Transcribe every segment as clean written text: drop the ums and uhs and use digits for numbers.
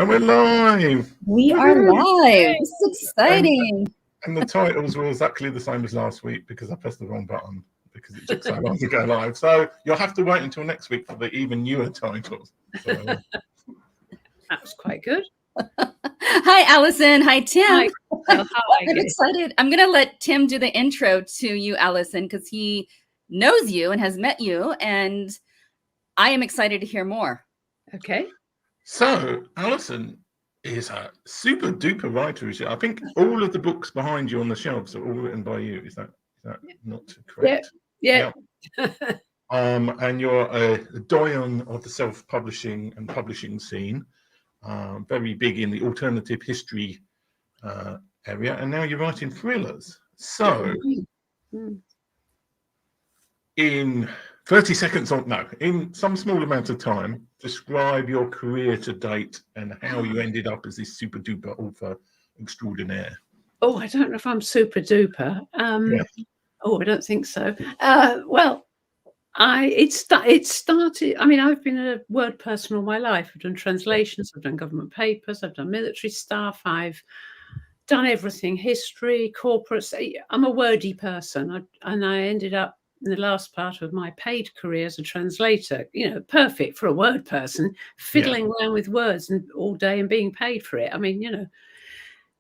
And we're live. We are live. This is exciting. And the titles were exactly the same as last week because I pressed the wrong button because it took so long to go live. So you'll have to wait until next week for the even newer titles. So, that was quite good. Hi, Alison. Hi, Tim. Hi. How are you? I'm excited. I'm going to let Tim do the intro to you, Alison, because he knows you and has met you, and I am excited to hear more. Okay. So Alison is a super duper writer. I think all of the books behind you on the shelves are all written by you. Is that not correct? Yeah. And you're a doyen of the self-publishing and publishing scene, very big in the alternative history area, and now you're writing thrillers. So, in 30 seconds, in some small amount of time, describe your career to date and how you ended up as this super duper author extraordinaire. Oh, I don't know if I'm super duper. Oh, I don't think so. Well, it started. I mean, I've been a word person all my life. I've done translations, I've done government papers, I've done military stuff, I've done everything, history, corporates. I'm a wordy person, and I ended up in the last part of my paid career as a translator. You know, perfect for a word person, fiddling around with words and all day and being paid for it. I mean, you know.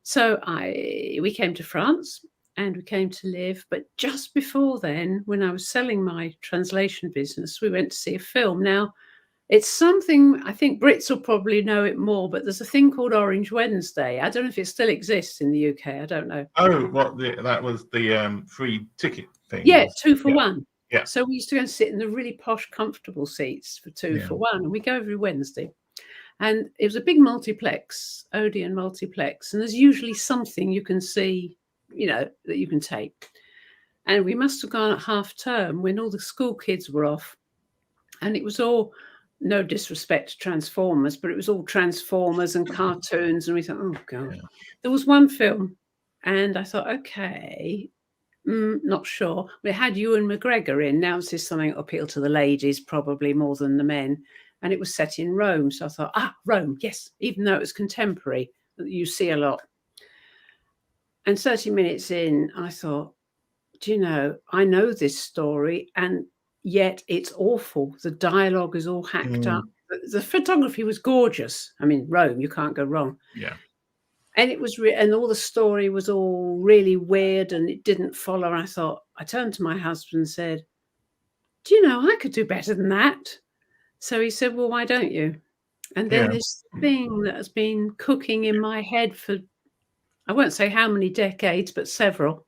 So we came to France. And we came to live. But just before then, when I was selling my translation business, we went to see a film. Now, it's something, I think Brits will probably know it more, but there's a thing called Orange Wednesday. I don't know if it still exists in the UK. I don't know. Oh, that was the free ticket thing? Yeah, 2 for 1. Yeah. So we used to go and sit in the really posh, comfortable seats for 2 for 1. And we go every Wednesday. And it was a big multiplex, Odeon multiplex. And there's usually something you can see, you know, that you can take. And we must have gone at half term when all the school kids were off, and it was all, no disrespect to Transformers, but it was all Transformers and cartoons, and we thought, oh god. There was one film, and I thought, okay, not sure. We had Ewan McGregor in. Now this is something that appeal to the ladies probably more than the men, and it was set in Rome. So I thought, Rome, yes, even though it was contemporary, you see a lot. And 30 minutes in, I thought, do you know, I know this story, and yet it's awful. The dialogue is all hacked up. The photography was gorgeous. I mean, Rome, you can't go wrong. Yeah. And it was, and all the story was all really weird, and it didn't follow. I thought, I turned to my husband and said, do you know, I could do better than that. So he said, well, why don't you? And then this thing that has been cooking in my head for, I won't say how many decades, but several,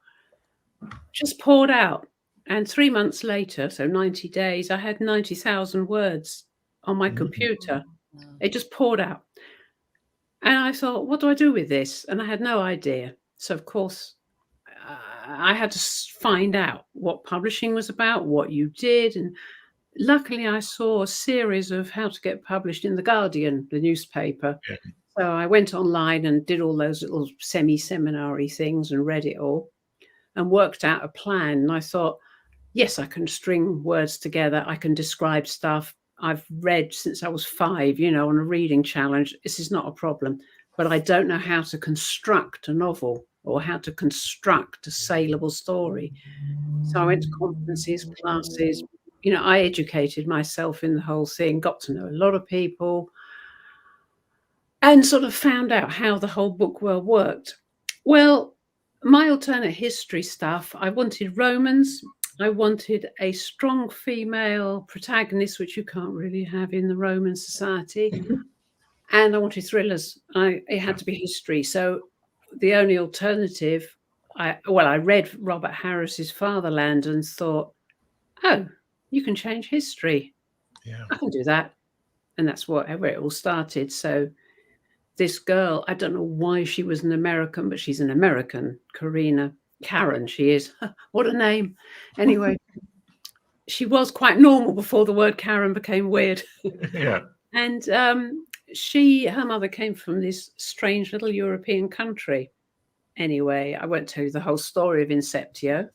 just poured out. And 3 months later, so 90 days, I had 90,000 words on my computer. It just poured out. And I thought, what do I do with this? And I had no idea. So, of course, I had to find out what publishing was about, what you did. And luckily, I saw a series of how to get published in The Guardian, the newspaper. Yeah. So I went online and did all those little semi-seminary things and read it all and worked out a plan. And I thought, yes, I can string words together. I can describe stuff. I've read since I was 5, you know, on a reading challenge. This is not a problem. But I don't know how to construct a novel or how to construct a saleable story. So I went to conferences, classes. You know, I educated myself in the whole thing, got to know a lot of people, and sort of found out how the whole book world worked. Well, my alternate history stuff, I wanted Romans. I wanted a strong female protagonist, which you can't really have in the Roman society. And I wanted thrillers. It had to be history. So the only alternative, I read Robert Harris's Fatherland and thought, oh, you can change history. Yeah, I can do that. And that's where it all started. So this girl, I don't know why she was an American, but she's an American, Karen, she is. What a name. Anyway, she was quite normal before the word Karen became weird. Yeah. And her mother came from this strange little European country. Anyway, I won't tell you the whole story of Inceptio.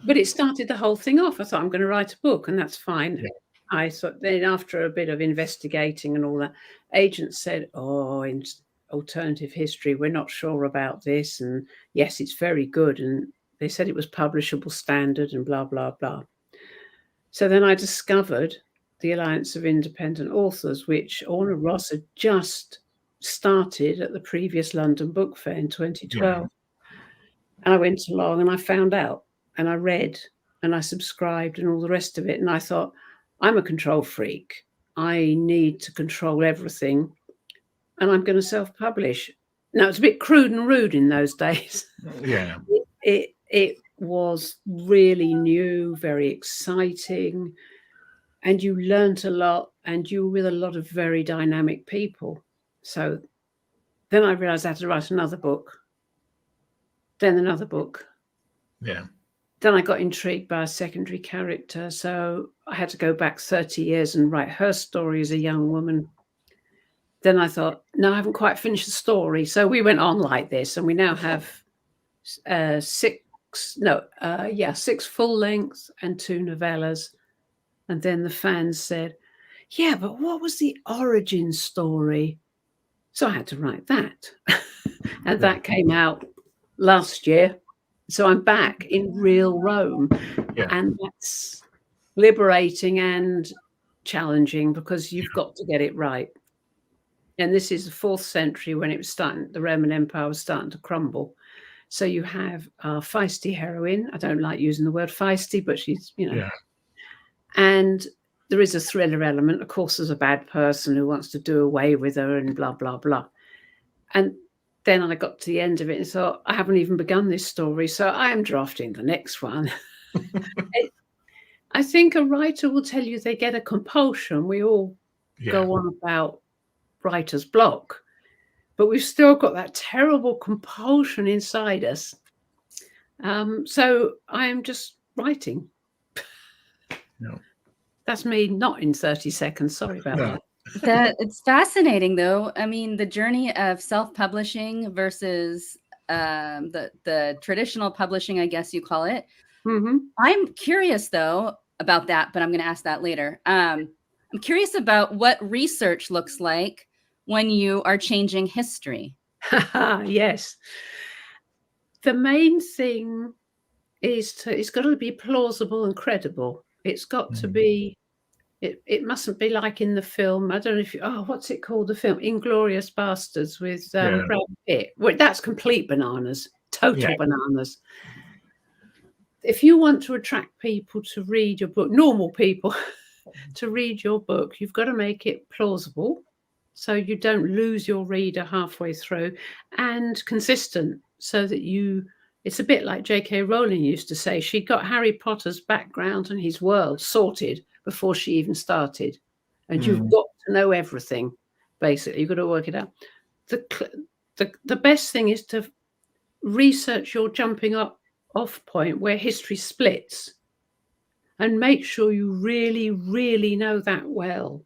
But it started the whole thing off. I thought, I'm going to write a book, and that's fine. Yeah. I thought then after a bit of investigating and all that, agents said, "Oh, in alternative history, we're not sure about this, and yes, it's very good." And they said it was publishable standard and blah blah blah. So then I discovered the Alliance of Independent Authors, which Orna Ross had just started at the previous London Book Fair in 2012. And I went along and I found out and I read and I subscribed and all the rest of it. And I thought, I'm a control freak. I need to control everything and I'm going to self-publish. Now, it's a bit crude and rude in those days. Yeah. It was really new, very exciting, and you learnt a lot and you were with a lot of very dynamic people. So then I realized I had to write another book, then another book. Yeah. Then I got intrigued by a secondary character. So I had to go back 30 years and write her story as a young woman. Then I thought, no, I haven't quite finished the story. So we went on like this, and we now have 6 full lengths and 2 novellas. And then the fans said, yeah, but what was the origin story? So I had to write that. And that came out last year. So I'm back in real Rome. Yeah. And that's liberating and challenging because you've got to get it right. And this is the 4th century when it was starting, the Roman Empire was starting to crumble. So you have a feisty heroine. I don't like using the word feisty, but she's, Yeah. And there is a thriller element. Of course, there's a bad person who wants to do away with her and blah, blah, blah. And then I got to the end of it and thought, I haven't even begun this story, so I am drafting the next one. I think a writer will tell you they get a compulsion. We all go on about writer's block, but we've still got that terrible compulsion inside us. So I am just writing. No. That's me not in 30 seconds. Sorry about that. It's fascinating, though. I mean, the journey of self-publishing versus the traditional publishing, I guess you call it. Mm-hmm. I'm curious, though, about that, but I'm going to ask that later. I'm curious about what research looks like when you are changing history. Yes. The main thing is it's got to be plausible and credible. It's got to be, it mustn't be like in the film. I don't know if what's it called? The film Inglourious Bastards with Brad Pitt. Well, that's complete bananas, total bananas. If you want to attract people to read your book, normal people to read your book, you've got to make it plausible so you don't lose your reader halfway through, and consistent so that it's a bit like J.K. Rowling used to say. She got Harry Potter's background and his world sorted before she even started. And you've got to know everything, basically. You've got to work it out. The best thing is to research your jumping off point where history splits and make sure you really, really know that well,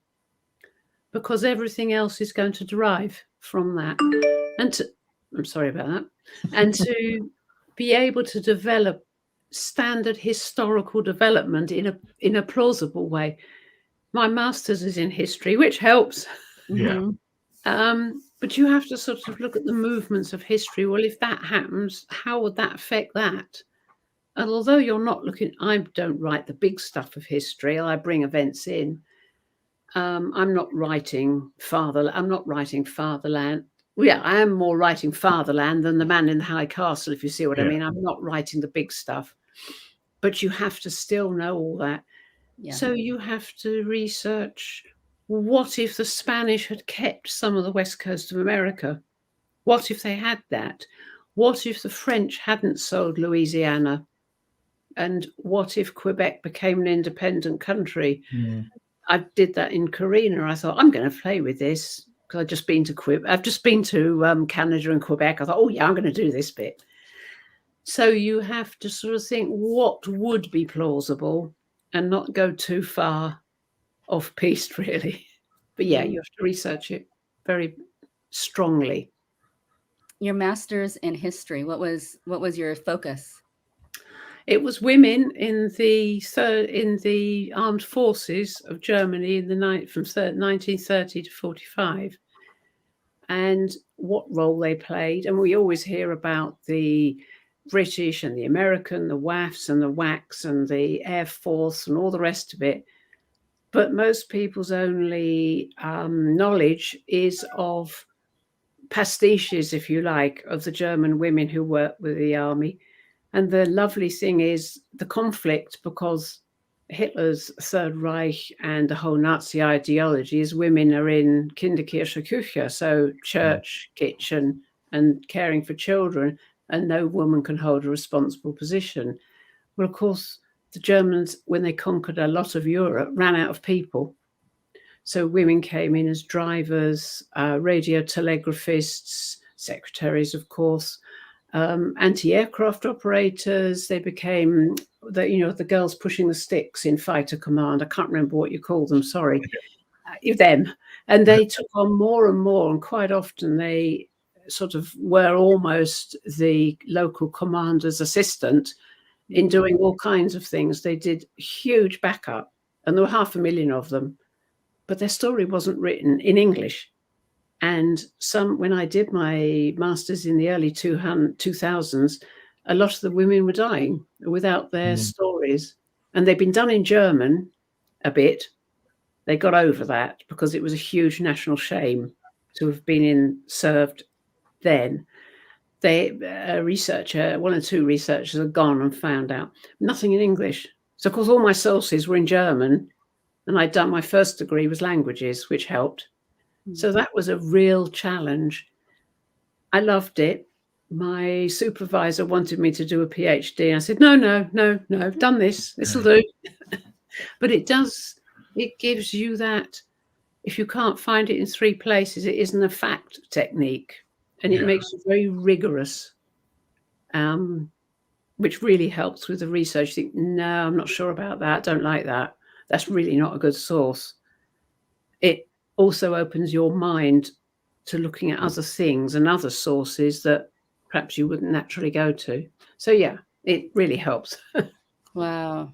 because everything else is going to derive from that. I'm sorry about that. And to be able to develop standard historical development in a plausible way. My master's is in history, which helps. Yeah. But you have to sort of look at the movements of history. Well, if that happens, how would that affect that? And although you're not I don't write the big stuff of history. I bring events in. I'm not writing Fatherland. Well, yeah, I am more writing Fatherland than The Man in the High Castle, if you see what I mean. I'm not writing the big stuff, but you have to still know all that. Yeah. So you have to research, what if the Spanish had kept some of the west coast of America? What if they had that? What if the French hadn't sold Louisiana? And what if Quebec became an independent country? I did that in Carina. I thought, I'm going to play with this. I've just been to Canada and Quebec. I thought, oh yeah, I'm going to do this bit. So you have to sort of think what would be plausible and not go too far off piste, really. But yeah, you have to research it very strongly. Your master's in history, what was your focus? It was women in the armed forces of Germany in the night from 1930 to 45, and what role they played. And we always hear about the British and the American, the WAFs and the WACs and the Air Force and all the rest of it. But most people's only knowledge is of pastiches, if you like, of the German women who worked with the army. And the lovely thing is the conflict, because Hitler's Third Reich and the whole Nazi ideology is women are in Kinderkirche Küche, so church, kitchen, and caring for children, and no woman can hold a responsible position. Well, of course, the Germans, when they conquered a lot of Europe, ran out of people. So women came in as drivers, radio telegraphists, secretaries, of course, anti-aircraft operators. They became the girls pushing the sticks in fighter command. I can't remember what you call them. Sorry, them. And they took on more and more, and quite often they sort of were almost the local commander's assistant in doing all kinds of things. They did huge backup, and there were 500,000 of them, but their story wasn't written in English. And when I did my master's in the early 2000s, a lot of the women were dying without their stories. And they'd been done in German a bit. They got over that because it was a huge national shame to have been served then. One or two researchers had gone and found out nothing in English. So, of course, all my sources were in German. And I'd done my first degree was languages, which helped. So that was a real challenge. I loved it. My supervisor wanted me to do a PhD. I said, no, I've done this. This will do. But it gives you that, if you can't find it in 3 places, it isn't a fact technique. And it makes it very rigorous, which really helps with the research. You think, no, I'm not sure about that. Don't like that. That's really not a good source. It also opens your mind to looking at other things and other sources that perhaps you wouldn't naturally go to. So, yeah, it really helps. Wow.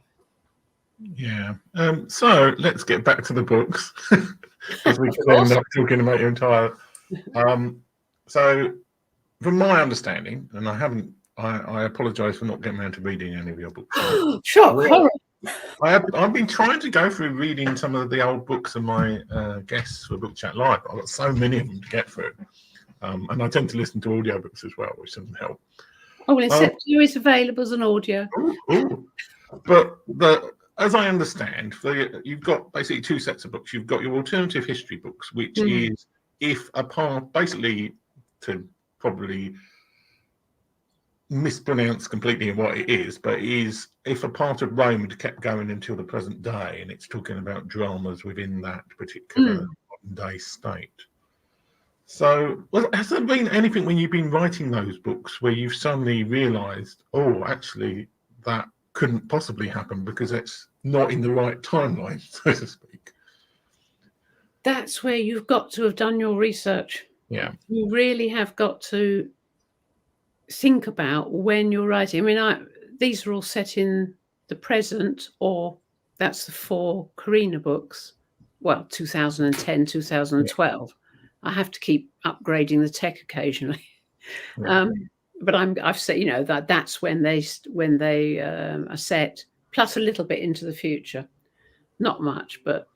Yeah. So let's get back to the books. As we could end up talking about your entire. So, from my understanding, and I apologise for not getting around to reading any of your books. Sure. I've been trying to go through reading some of the old books of my guests for Book Chat Live. I've got so many of them to get through. And I tend to listen to audiobooks as well, which doesn't help. Oh, well, Inceptio is available as an audio. But as I understand, you've got basically 2 sets of books. You've got your alternative history books, which is if a part, basically to probably mispronounce completely what it is, but is if a part of Rome had kept going until the present day, and it's talking about dramas within that particular modern day state. So, has there been anything when you've been writing those books where you've suddenly realised, oh, actually, that couldn't possibly happen because it's not in the right timeline, so to speak? That's where you've got to have done your research. Yeah. You really have got to think about when you're writing. I mean, these are all set in the present, or that's the 4 Karina books. Well, 2010, 2012. I have to keep upgrading the tech occasionally. But I've said, that's when they are set, plus a little bit into the future. Not much, but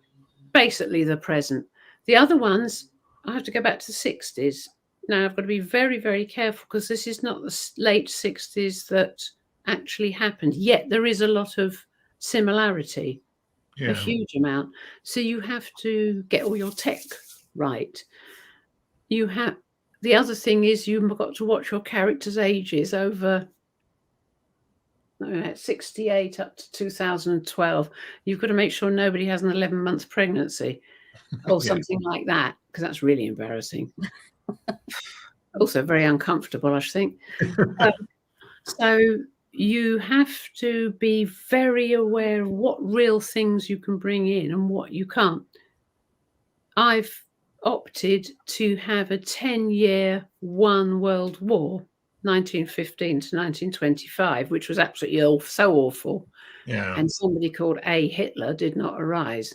basically the present. The other ones, I have to go back to the 60s. Now, I've got to be very, very careful because this is not the late 60s that actually happened. Yet there is a lot of similarity, a huge amount. So you have to get all your tech right. The other thing is you've got to watch your characters' ages over 68 up to 2012. You've got to make sure nobody has an 11-month pregnancy or something like that, because that's really embarrassing. Also very uncomfortable, I think. So you have to be very aware of what real things you can bring in and what you can't. I've opted to have a 10-year one world war 1915 to 1925, which was absolutely so awful. Yeah. And somebody called A. Hitler did not arise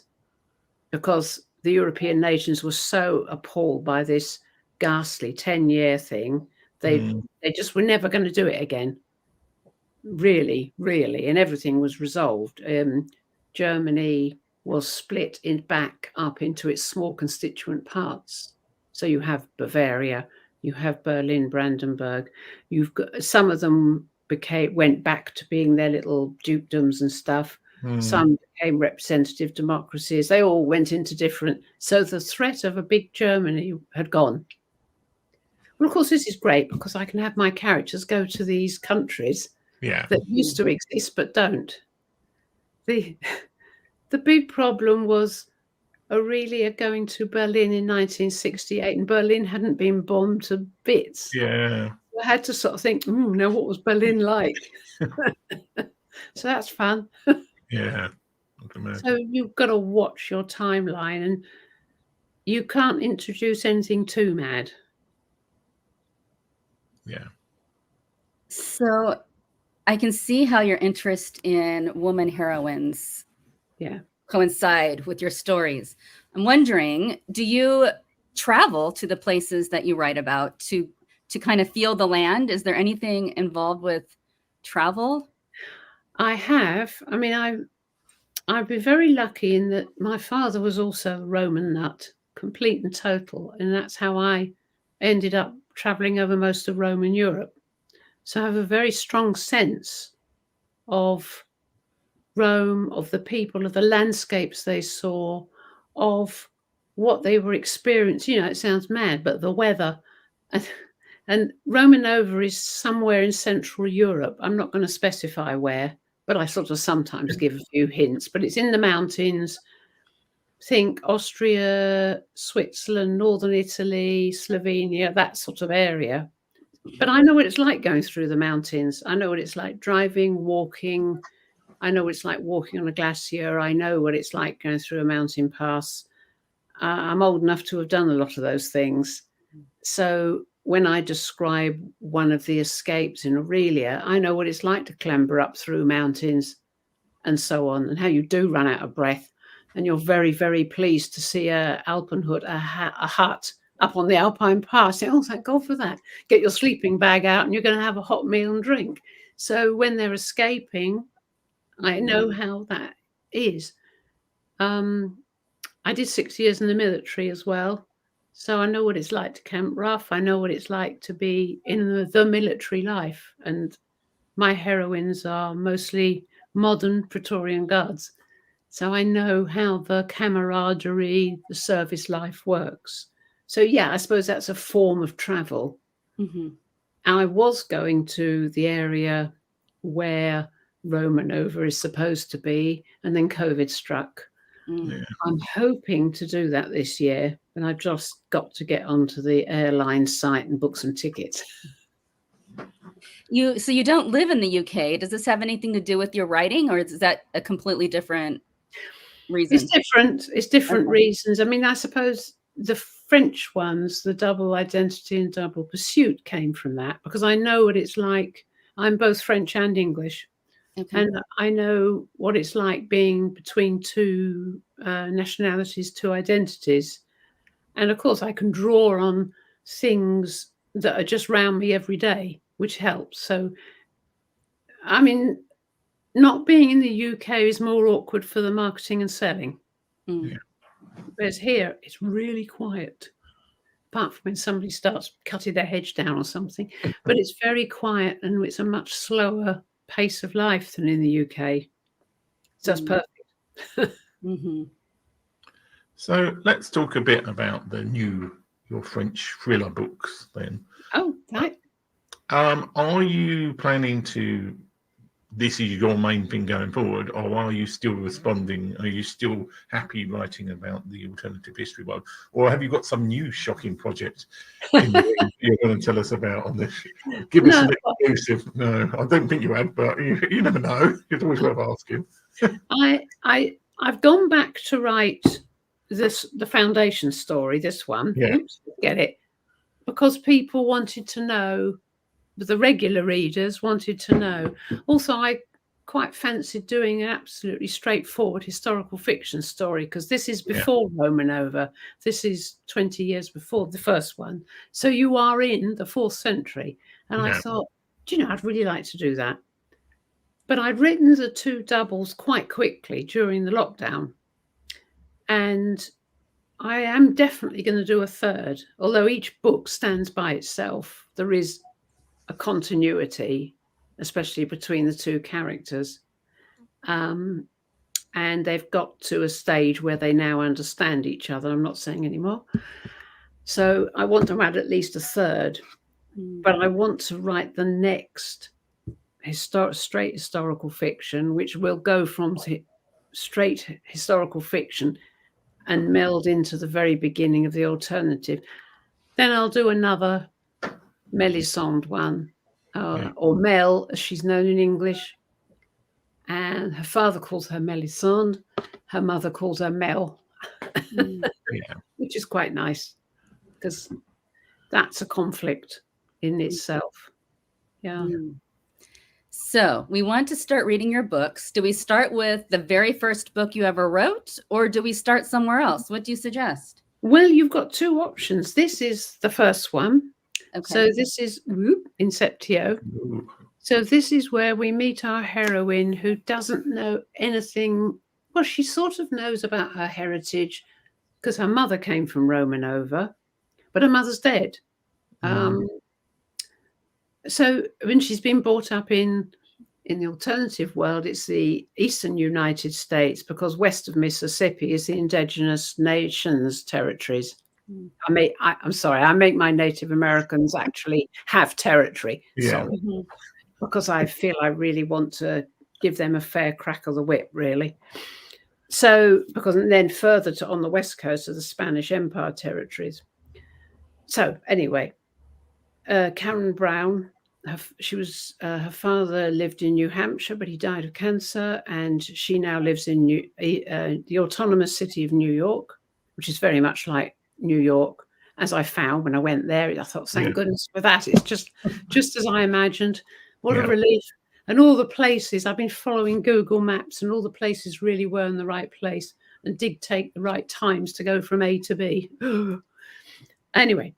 because the European nations were so appalled by this ghastly 10-year thing. They just were never going to do it again. Really, really. And everything was resolved. Germany was split back up into its small constituent parts. So you have Bavaria, you have Berlin, Brandenburg. You've got some of them went back to being their little dukedoms and stuff. Some became representative democracies. They all went into different. So the threat of a big Germany had gone. Well, of course, this is great because I can have my characters go to these countries that used to exist but don't. The big problem was Aurelia going to Berlin in 1968, and Berlin hadn't been bombed to bits. Yeah. I had to sort of think, now what was Berlin like? So that's fun. Yeah. So you've got to watch your timeline, and you can't introduce anything too mad. Yeah. So I can see how your interest in woman heroines coincide with your stories. I'm wondering, do you travel to the places that you write about to kind of feel the land? Is there anything involved with travel? I have. I mean, I've been very lucky in that my father was also a Roman nut, complete and total, and that's how I ended up traveling over most of Roman Europe. So I have a very strong sense of Rome, of the people, of the landscapes they saw, of what they were experiencing. You know, it sounds mad, but the weather. And Romanova is somewhere in Central Europe. I'm not going to specify where, but I sort of sometimes give a few hints. But it's in the mountains. Think Austria, Switzerland, Northern Italy, Slovenia, that sort of area. But I know what it's like going through the mountains. I know what it's like driving, walking. I know what it's like walking on a glacier. I know what it's like going through a mountain pass. I'm old enough to have done a lot of those things. So when I describe one of the escapes in Aurelia, I know what it's like to clamber up through mountains and so on, and how you do run out of breath. And you're very, very pleased to see a Alpenhut, a hut up on the Alpine Pass. Oh, thank God for that. Get your sleeping bag out and you're going to have a hot meal and drink. So when they're escaping, I know how that is. I did 6 years in the military as well. So I know what it's like to camp rough. I know what it's like to be in the military life. And my heroines are mostly modern Praetorian Guards. So I know how the camaraderie, the service life works. So yeah, I suppose that's a form of travel. Mm-hmm. I was going to the area where Romanova is supposed to be, and then COVID struck. Mm. Yeah. I'm hoping to do that this year, and I've just got to get onto the airline site and book some tickets. So you don't live in the UK. Does this have anything to do with your writing, or is that a completely different reason? It's different Okay. reasons. I mean, I suppose the French ones, the double identity and double pursuit, came from that, because I know what it's like. I'm both French and English. Okay. And I know what it's like being between two nationalities, two identities. And of course, I can draw on things that are just round me every day, which helps. So, I mean, not being in the UK is more awkward for the marketing and selling. Mm. Whereas here, it's really quiet, apart from when somebody starts cutting their hedge down or something. But it's very quiet, and it's a much slower pace of life than in the UK. So that's perfect. Mm-hmm. So let's talk a bit about your French thriller books then. Oh, right. Are you planning to, this is your main thing going forward, or are you still responding? Are you still happy writing about the alternative history world? Or have you got some new shocking project you're going to tell us about on this? Give us an exclusive. No, I don't think you have, but you never know. It's always worth asking. I've gone back to write the foundation story, this one. Yeah. Oops, get it. Because people wanted to know the regular readers wanted to know. Also, I quite fancied doing an absolutely straightforward historical fiction story, because this is before Romanova. This is 20 years before the first one. So you are in the 4th century. And I thought, do you know, I'd really like to do that. But I'd written the 2 doubles quite quickly during the lockdown. And I am definitely going to do a 3rd, although each book stands by itself. There is a continuity, especially between the 2 characters. And they've got to a stage where they now understand each other. I'm not saying anymore. So I want to add at least a 3rd, but I want to write the next straight historical fiction, which will go from straight historical fiction and meld into the very beginning of the alternative. Then I'll do another Melisande one, or Mel, as she's known in English. And her father calls her Melisande. Her mother calls her Mel, which is quite nice, because that's a conflict in itself. Yeah. So we want to start reading your books. Do we start with the very first book you ever wrote, or do we start somewhere else? What do you suggest? Well, you've got 2 options. This is the first one. Okay. So this is Inceptio. So this is where we meet our heroine, who doesn't know anything. Well, she sort of knows about her heritage because her mother came from Romanova, but her mother's dead. So when she's been brought up in the alternative world, it's the eastern United States, because west of Mississippi is the indigenous nations territories. I'm sorry, I make my Native Americans actually have territory. Sorry. Because I feel I really want to give them a fair crack of the whip, really. So, because then further on the west coast of the Spanish Empire territories. So, anyway, Karen Brown, her father lived in New Hampshire, but he died of cancer, and she now lives in the autonomous city of New York, which is very much like New York, as I found when I went there. I thought, thank goodness for that. It's just as I imagined. What a relief. And all the places, I've been following Google Maps, and all the places really were in the right place and did take the right times to go from A to B. Anyway,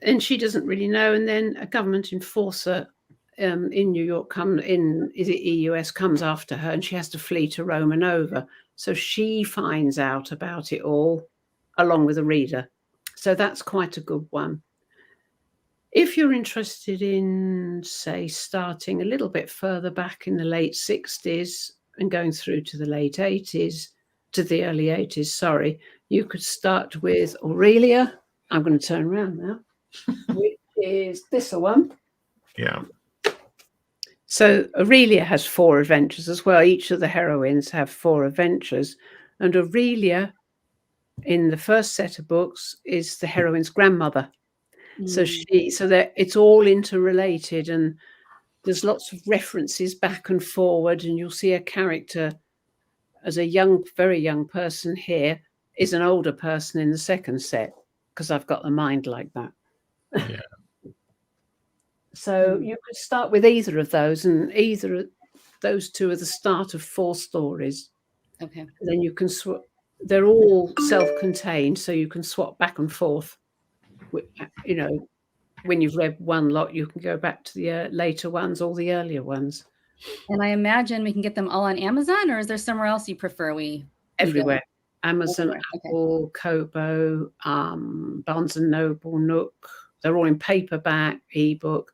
and she doesn't really know. And then a government enforcer in New York, EUS, comes after her, and she has to flee to Romanova. So she finds out about it all along with a reader. So that's quite a good one. If you're interested in, say, starting a little bit further back in the late 60s and going through to the late 80s, to the early 80s, sorry, you could start with Aurelia. I'm going to turn around now, which is this one. Yeah. So Aurelia has 4 adventures as well. Each of the heroines have 4 adventures. And Aurelia, in the first set of books, is the heroine's grandmother. So it's all interrelated, and there's lots of references back and forward, and you'll see a character as a very young person here is an older person in the second set, because I've got the mind like that. Yeah. So you could start with either of those, and those 2 are the start of 4 stories. Okay. And then you can they're all self-contained, so you can swap back and forth. You know, when you've read one lot, you can go back to the later ones or the earlier ones. And I imagine we can get them all on Amazon, or is there somewhere else you prefer everywhere? Amazon, everywhere. Apple, Kobo, Barnes and Noble, Nook. They're all in paperback, ebook.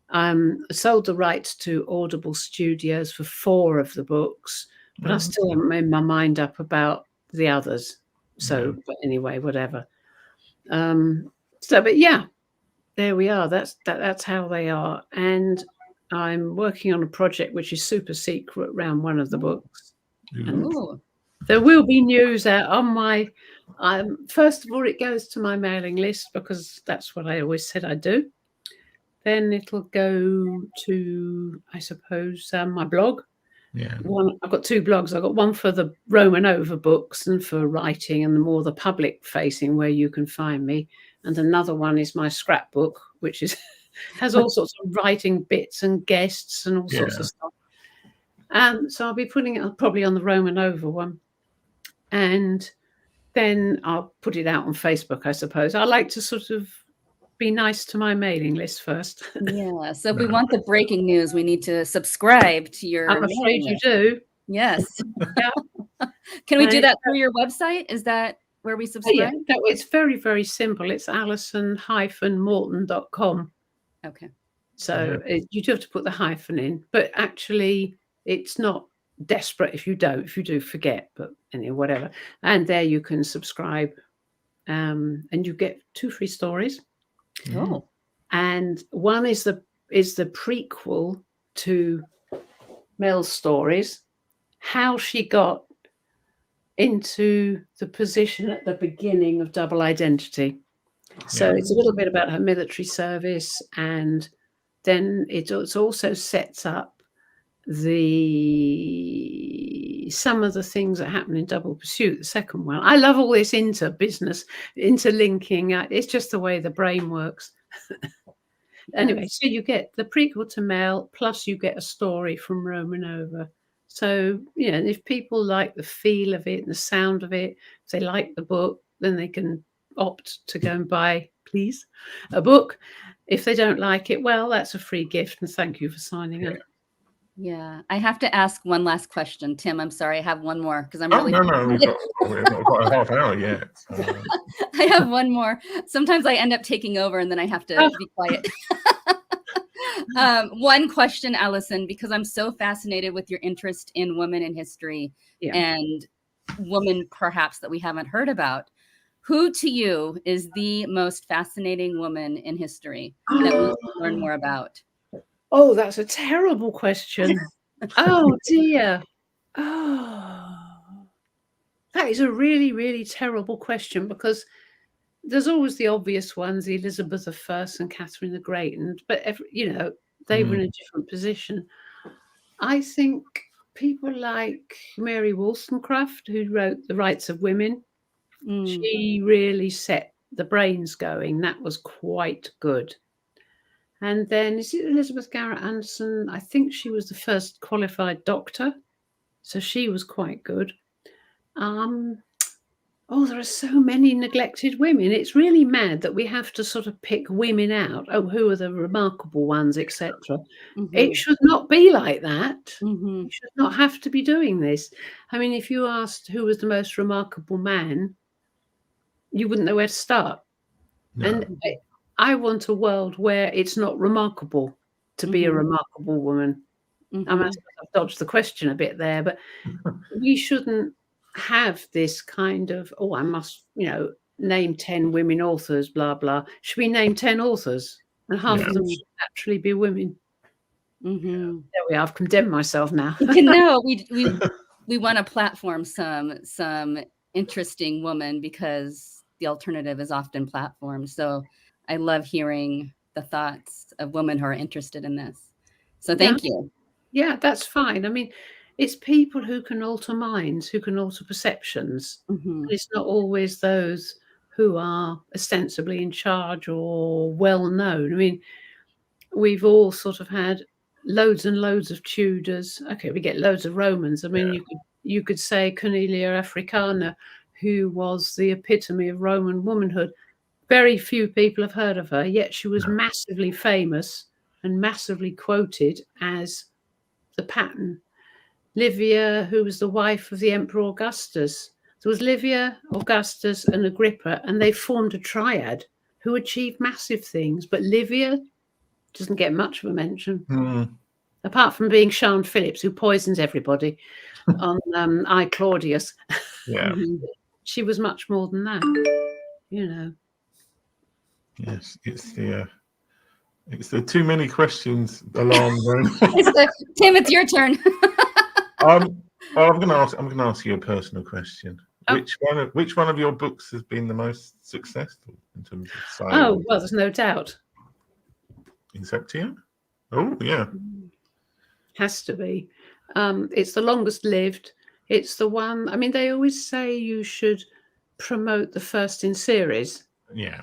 I sold the rights to Audible Studios for 4 of the books, but I still haven't made my mind up about the others. So, but anyway, whatever. But yeah, there we are. That's how they are. And I'm working on a project which is super secret around one of the books. And there will be news out on my. First of all, it goes to my mailing list, because that's what I always said I'd do. Then it'll go to, I suppose, my blog. Yeah. I've got 2 blogs. I've got one for the Romanova books and for writing and the public facing, where you can find me. And another one is my scrapbook, which is has all sorts of writing bits and guests and all sorts of stuff. So I'll be putting it probably on the Roman Over one, and then I'll put it out on Facebook, I suppose. I like to sort of be nice to my mailing list first. Yeah. So if we want the breaking news, we need to subscribe to your. I'm afraid you do. Yes. Yeah. Can we do that through your website? Is that where we subscribe? Yeah, it's very, very simple. It's alison-morton.com. Okay. So you do have to put the hyphen in, but actually it's not desperate if you don't. If you do, forget. But anyway, whatever. And there you can subscribe, and you get 2 free stories. Oh. And one is the prequel to Mel's stories, how she got into the position at the beginning of Double Identity. So it's a little bit about her military service, and then it also sets up some of the things that happen in Double Pursuit, the second one. I love all this interlinking. It's just the way the brain works. Anyway, so you get the prequel to Mel, plus you get a story from Roman Over. So, if people like the feel of it and the sound of it, if they like the book, then they can opt to go and buy, please, a book. If they don't like it, well, that's a free gift, and thank you for signing up. Yeah, I have to ask one last question, Tim. I'm sorry, I have one more because I'm No, we've got quite a half hour yet. I have one more. Sometimes I end up taking over, and then I have to be quiet. One question, Alison, because I'm so fascinated with your interest in women in history and women perhaps that we haven't heard about. Who to you is the most fascinating woman in history that we should learn more about? Oh, that's a terrible question. Oh, dear. Oh, that is a really, really terrible question, because there's always the obvious ones, Elizabeth I and Catherine the Great, but they were in a different position. I think people like Mary Wollstonecraft, who wrote The Rights of Women, she really set the brains going. That was quite good. And then is it Elizabeth Garrett Anderson? I think she was the first qualified doctor, so she was quite good. There are so many neglected women. It's really mad that we have to sort of pick women out. Oh, who are the remarkable ones, etc. It should not be like that. You should not have to be doing this. I mean, if you asked who was the most remarkable man, you wouldn't know where to start. No. And I want a world where it's not remarkable to be a remarkable woman. I must have dodged the question a bit there, but we shouldn't have this kind of, I must, name 10 women authors, blah, blah. Should we name 10 authors? And half of them should actually be women. There we are. I've condemned myself now. No, we want to platform some interesting woman, because the alternative is often platformed. So I love hearing the thoughts of women who are interested in this. So thank you. Yeah, that's fine. I mean, it's people who can alter minds, who can alter perceptions. It's not always those who are ostensibly in charge or well known. I mean, we've all sort of had loads and loads of Tudors. Okay, we get loads of Romans. I mean, you could say Cornelia Africana, who was the epitome of Roman womanhood. Very few people have heard of her, yet she was massively famous and massively quoted as the pattern. Livia, who was the wife of the Emperor Augustus. There was Livia, Augustus, and Agrippa, and they formed a triad who achieved massive things. But Livia doesn't get much of a mention, apart from being Sian Phillips, who poisons everybody on I, Claudius. Yeah. She was much more than that, Yes, it's the too many questions alarm zone. Tim, it's your turn. Well, I'm going to ask you a personal question. Which one of your books has been the most successful in terms of sales? Oh, well, there's no doubt. Insectia? Oh, yeah. Has to be. It's the longest lived. It's the one. I mean, they always say you should promote the first in series. Yeah.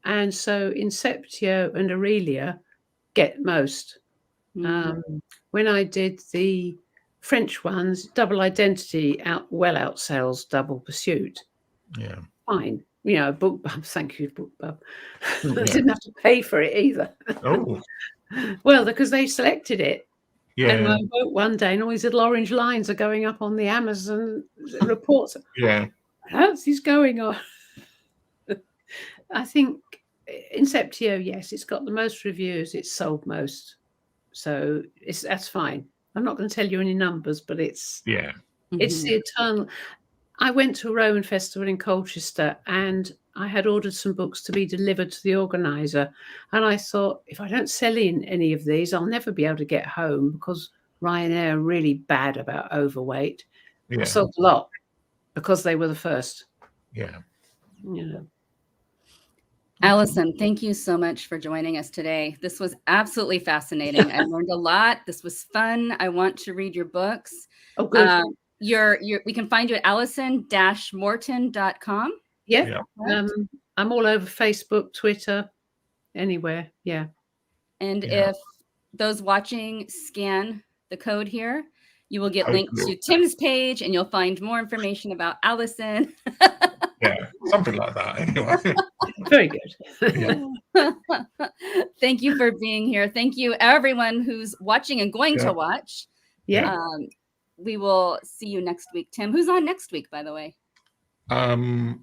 And so Inceptio and Aurelia get most. When I did the French ones, Double Identity outsells Double Pursuit. Yeah. Fine. You know, BookBub, thank you, BookBub. I didn't have to pay for it either. Oh. Well, because they selected it. Yeah. And I woke one day and all these little orange lines are going up on the Amazon reports. Yeah. What else is going on? I think Inceptio, yes, it's got the most reviews. It's sold most. So that's fine. I'm not going to tell you any numbers, but it's the eternal. I went to a Roman festival in Colchester and I had ordered some books to be delivered to the organizer. And I thought, if I don't sell in any of these, I'll never be able to get home, because Ryanair are really bad about overweight. I sold a lot because they were the first. Yeah. You know. Alison, thank you so much for joining us today. This was absolutely fascinating. I learned a lot. This was fun. I want to read your books. Oh, good. We can find you at alison-morton.com. Yeah. I'm all over Facebook, Twitter, anywhere. Yeah. And if those watching scan the code here, you will get linked to Tim's page and you'll find more information about Alison. Yeah, something like that. Anyway. Very good. Thank you for being here. Thank you, everyone who's watching and going to watch. Yeah. We will see you next week. Tim, who's on next week, by the way? Don't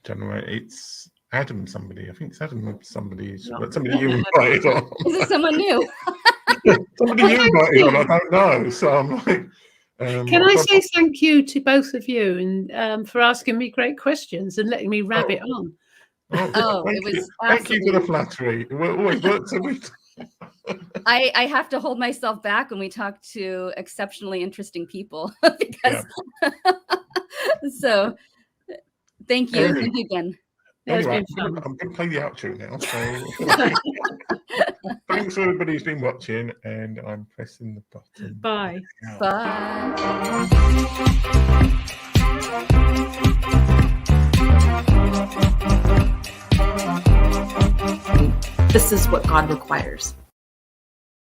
know. It's Adam somebody. I think it's Adam somebody. Somebody you invited on. Is it someone new? Somebody you invited on. I don't know. So I'm like. Can I say thank you to both of you and for asking me great questions and letting me rabbit on? Thank you for the flattery. It always works every time. I have to hold myself back when we talk to exceptionally interesting people because so thank you. Thank you again. Anyway, I'm going to play the outro now. So thanks for everybody who's been watching, and I'm pressing the button. Bye. Bye. This is what God requires.